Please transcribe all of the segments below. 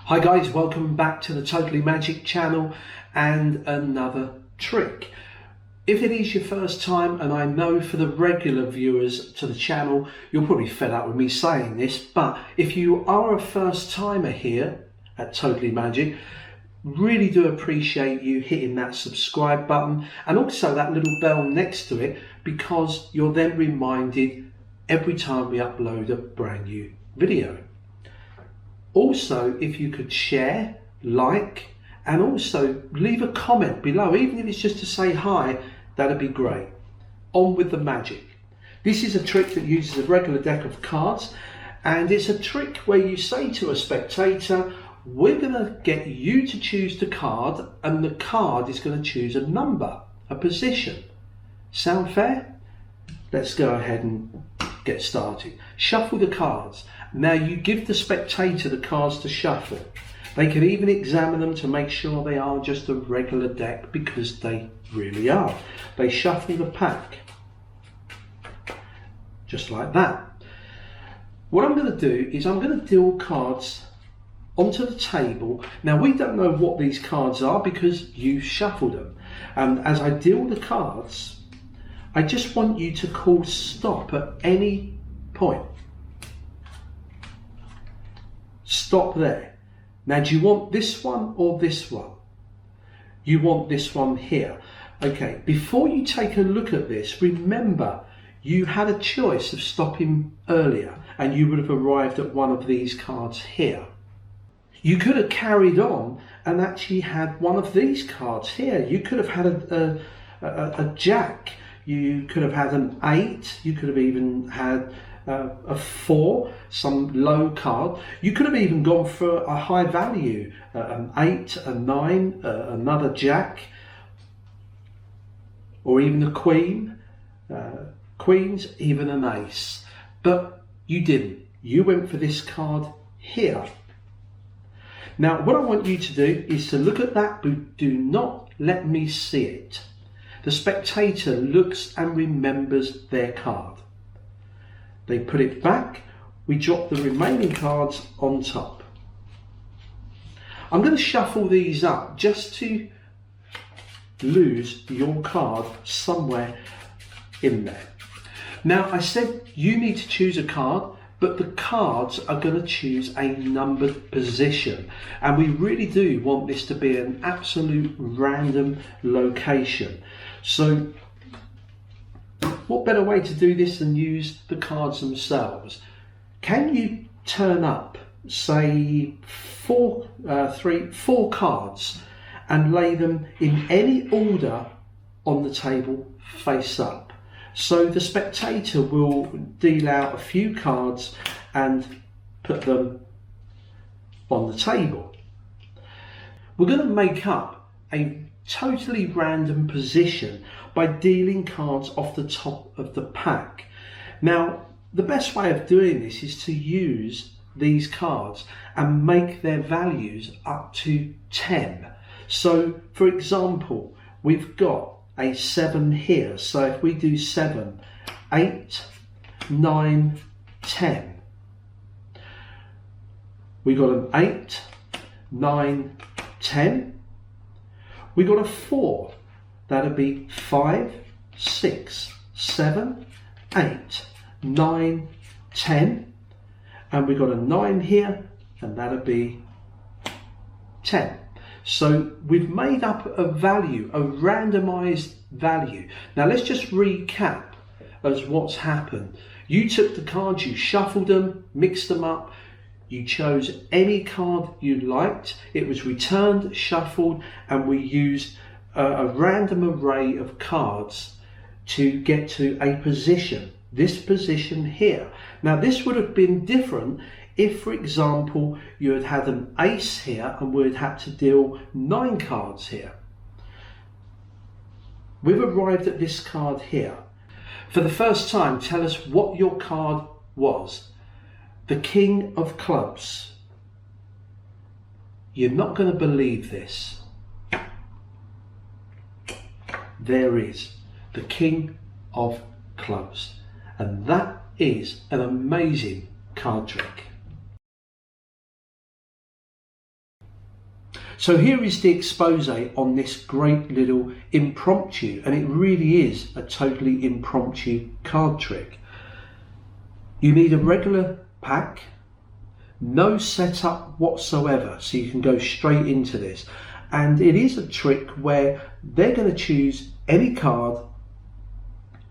Hi guys, welcome back to the Totally Magic channel and another trick. If it is your first time, and I know for the regular viewers to the channel, you're probably fed up with me saying this, but if you are a first timer here at Totally Magic, really do appreciate you hitting that subscribe button and also that little bell next to it, because you're then reminded every time we upload a brand new video. Also, if you could share, like, and also leave a comment below, even if it's just to say hi, that'd be great. On with the magic. This is a trick that uses a regular deck of cards, and it's a trick where you say to a spectator, we're going to get you to choose the card, and the card is going to choose a number, a position. Sound fair? Let's go ahead and get started. Shuffle the cards. Now you give the spectator the cards to shuffle. They can even examine them to make sure they are just a regular deck, because they really are. They shuffle the pack. Just like that. What I'm going to do is I'm going to deal cards onto the table. Now we don't know what these cards are because you shuffled them. And as I deal the cards, I just want you to call stop at any point. Stop there. Now, do you want this one or this one? You want this one here. Okay, before you take a look at this, remember you had a choice of stopping earlier and you would have arrived at one of these cards here. You could have carried on and actually had one of these cards here. You could have had a jack. You could have had an 8. You could have even had a 4, some low card. You could have even gone for a high value, an 8, a 9, another jack, or even a queen, queens, even an ace. But you didn't. You went for this card here. Now what I want you to do is to look at that, but do not let me see it. The spectator looks and remembers their card. They put it back, we drop the remaining cards on top. I'm going to shuffle these up just to lose your card somewhere in there. Now I said you need to choose a card, but the cards are going to choose a numbered position. And we really do want this to be an absolute random location. So what better way to do this than use the cards themselves? Can you turn up, say, four cards and lay them in any order on the table face up? So the spectator will deal out a few cards and put them on the table. We're going to make up a totally random position by dealing cards off the top of the pack. Now, the best way of doing this is to use these cards and make their values up to 10. So, for example, we've got a 7 here. So if we do 7, 8, 9, 10. We got an 8, 9, 10. We got a 4. That'd be 5, 6, 7, 8, 9, 10. And we got a 9 here, and that'd be 10. So we've made up a value, a randomized value. Now let's just recap as what's happened. You took the cards, you shuffled them, mixed them up. You chose any card you liked. It was returned, shuffled, and we used a random array of cards to get to a position. This position here. Now this would have been different if, for example, you had had an ace here and we had had to deal 9 cards here. We've arrived at this card here. For the first time, tell us what your card was. The King of Clubs. You're not going to believe this. There is the King of Clubs. And that is an amazing card trick. So here is the expose on this great little impromptu, and it really is a totally impromptu card trick. You need a regular pack, no setup whatsoever, so you can go straight into this. And it is a trick where they're going to choose any card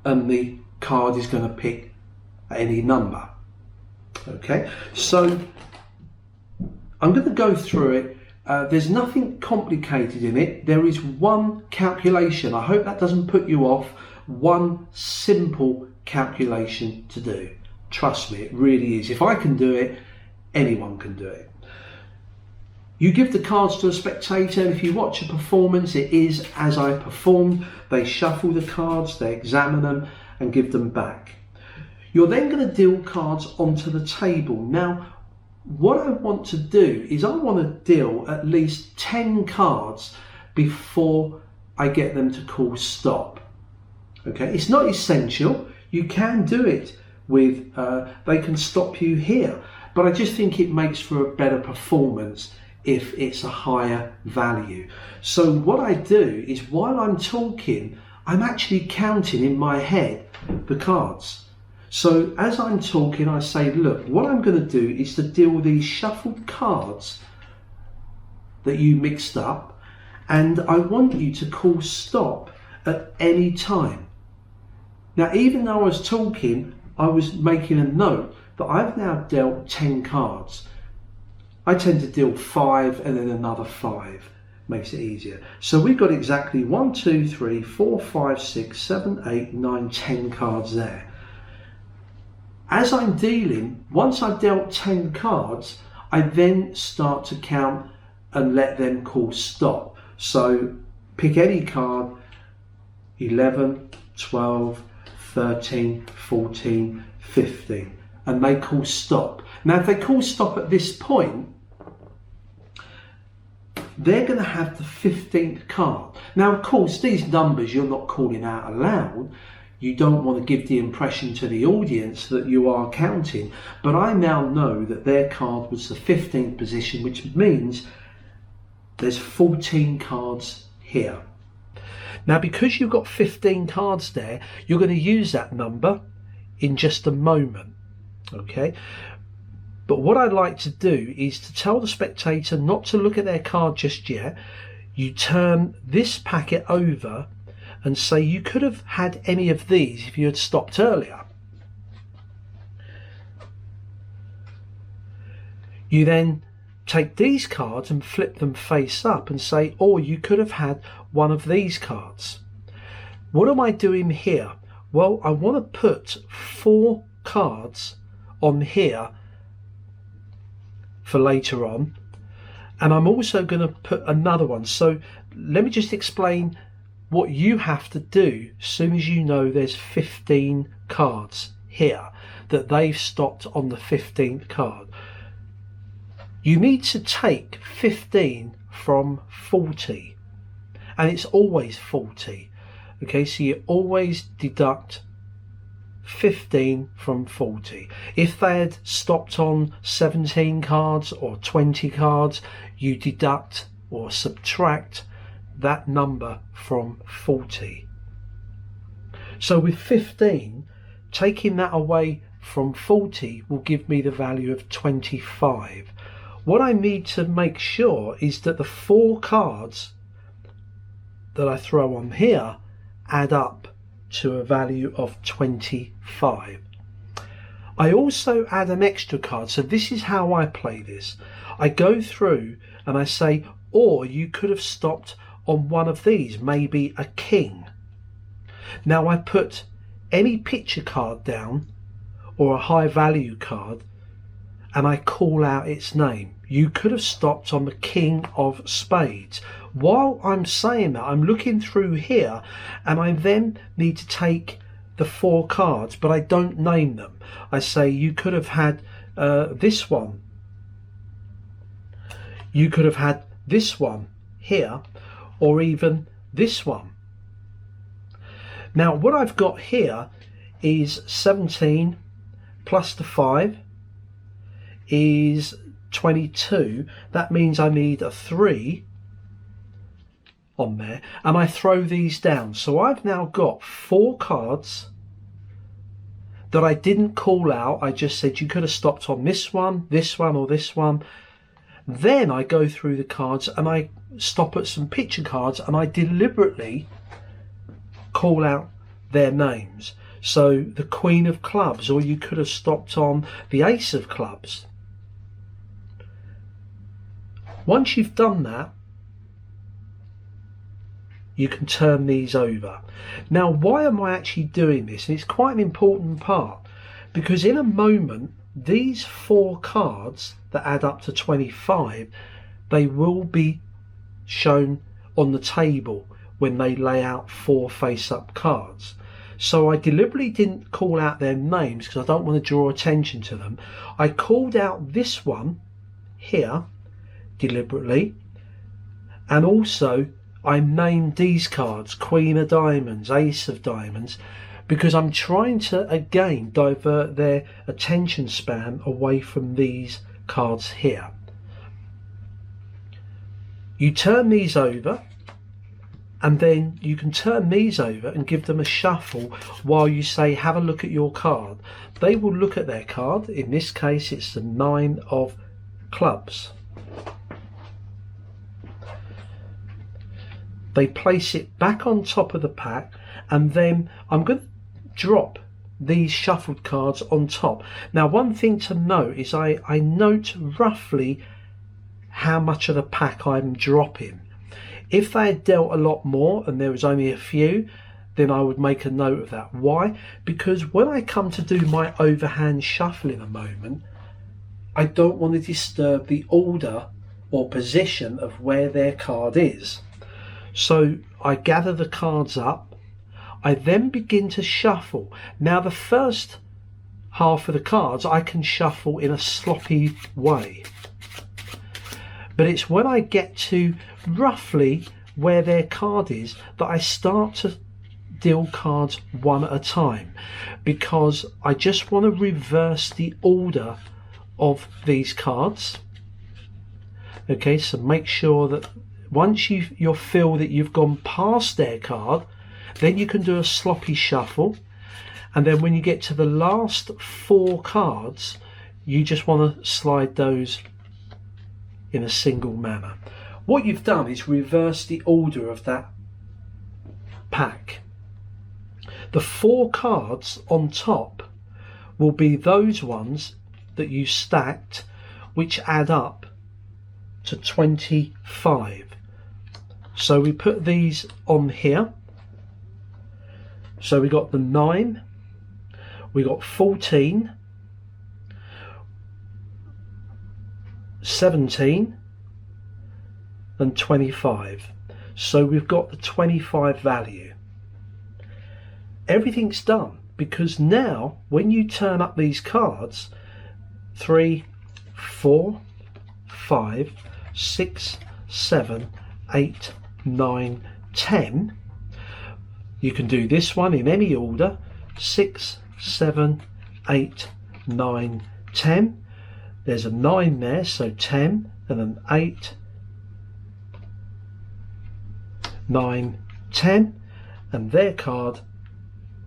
and the card is going to pick any number. Okay, so I'm going to go through it. There's nothing complicated in it. There is one calculation. I hope that doesn't put you off. One simple calculation to do. Trust me, it really is. If I can do it, anyone can do it. You give the cards to a spectator, and if you watch a performance, it is as I performed. They shuffle the cards, they examine them and give them back. You're then going to deal cards onto the table. Now, what I want to do is I want to deal at least 10 cards before I get them to call stop. Okay, it's not essential. You can do it with, they can stop you here, but I just think it makes for a better performance if it's a higher value. So what I do is while I'm talking, I'm actually counting in my head the cards. So as I'm talking, I say, look, what I'm going to do is to deal these shuffled cards that you mixed up, and I want you to call stop at any time. Now, even though I was talking, I was making a note that I've now dealt 10 cards. I tend to deal 5 and then another 5. Makes it easier. So we've got exactly 1, 2, 3, 4, 5, 6, 7, 8, 9, 10 cards there. As I'm dealing, once I've dealt 10 cards, I then start to count and let them call stop. So pick any card, 11, 12, 13, 14, 15, and they call stop. Now, if they call stop at this point, they're going to have the 15th card. Now, of course, these numbers you're not calling out aloud. You don't want to give the impression to the audience that you are counting, but I now know that their card was the 15th position, which means there's 14 cards here. Now, because you've got 15 cards there, you're going to use that number in just a moment, okay? But what I'd like to do is to tell the spectator not to look at their card just yet. You turn this packet over and say you could have had any of these if you had stopped earlier. You then take these cards and flip them face up and say, or you could have had one of these cards. What am I doing here? Well, I want to put 4 cards on here for later on, and I'm also going to put another one. So let me just explain what you have to do as soon as you know there's 15 cards here, that they've stopped on the 15th card. You need to take 15 from 40, and it's always 40. Okay, so you always deduct 15 from 40. If they had stopped on 17 cards or 20 cards, you deduct or subtract that number from 40. So with 15, taking that away from 40 will give me the value of 25. What I need to make sure is that the 4 cards that I throw on here add up to a value of 25. I also add an extra card. So this is how I play this. I go through and I say, or you could have stopped on one of these, maybe a king. Now I put any picture card down or a high value card and I call out its name. You could have stopped on the king of spades. While I'm saying that, I'm looking through here and I then need to take the 4 cards, but I don't name them. I say you could have had this one. You could have had this one here, or even this one. Now what I've got here is 17 plus the 5 is 22. That means I need a 3 on there, and I throw these down. So I've now got 4 cards that I didn't call out. I just said you could have stopped on this one, or this one. Then I go through the cards and I stop at some picture cards and I deliberately call out their names. So the Queen of Clubs, or you could have stopped on the Ace of Clubs. Once you've done that, you can turn these over. Now, why am I actually doing this? And it's quite an important part, because in a moment, these 4 cards that add up to 25, they will be shown on the table when they lay out 4 face-up cards. So I deliberately didn't call out their names because I don't want to draw attention to them. I called out this one here deliberately, and also I named these cards Queen of Diamonds, Ace of Diamonds, because I'm trying to again divert their attention span away from these cards here. You turn these over, and then you can turn these over and give them a shuffle while you say have a look at your card. They will look at their card. In this case it's the 9 of clubs. They place it back on top of the pack, and then I'm going to drop these shuffled cards on top. Now, one thing to note is I note roughly how much of the pack I'm dropping. If they had dealt a lot more and there was only a few, then I would make a note of that. Why? Because when I come to do my overhand shuffle in a moment, I don't want to disturb the order or position of where their card is. So I gather the cards up. I then begin to shuffle. Now, the first half of the cards I can shuffle in a sloppy way, but it's when I get to roughly where their card is that I start to deal cards one at a time, because I just want to reverse the order of these cards. Okay, so make sure that once you feel that you've gone past their card, then you can do a sloppy shuffle, and then when you get to the last 4 cards, you just want to slide those in a single manner. What you've done is reverse the order of that pack. The 4 cards on top will be those ones that you stacked, which add up to 25. So we put these on here. So we got the 9, we got 14, 17 and 25. So we've got the 25 value. Everything's done, because now when you turn up these cards, 3, 4, 5, 6, 7, 8, 9, 10. You can do this one in any order: 6, 7, 8, 9, 10. There's a 9 there, so 10, and an 8, 9, 10, and their card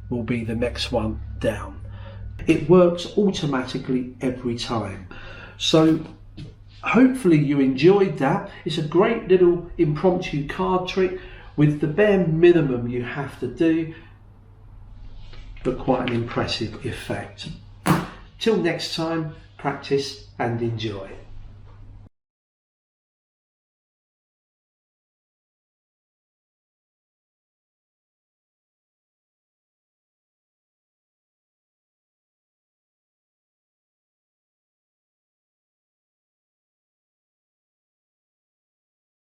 will be the next one down. It works automatically every time. So hopefully you enjoyed that. It's a great little impromptu card trick with the bare minimum you have to do, but quite an impressive effect. Till next time, practice and enjoy.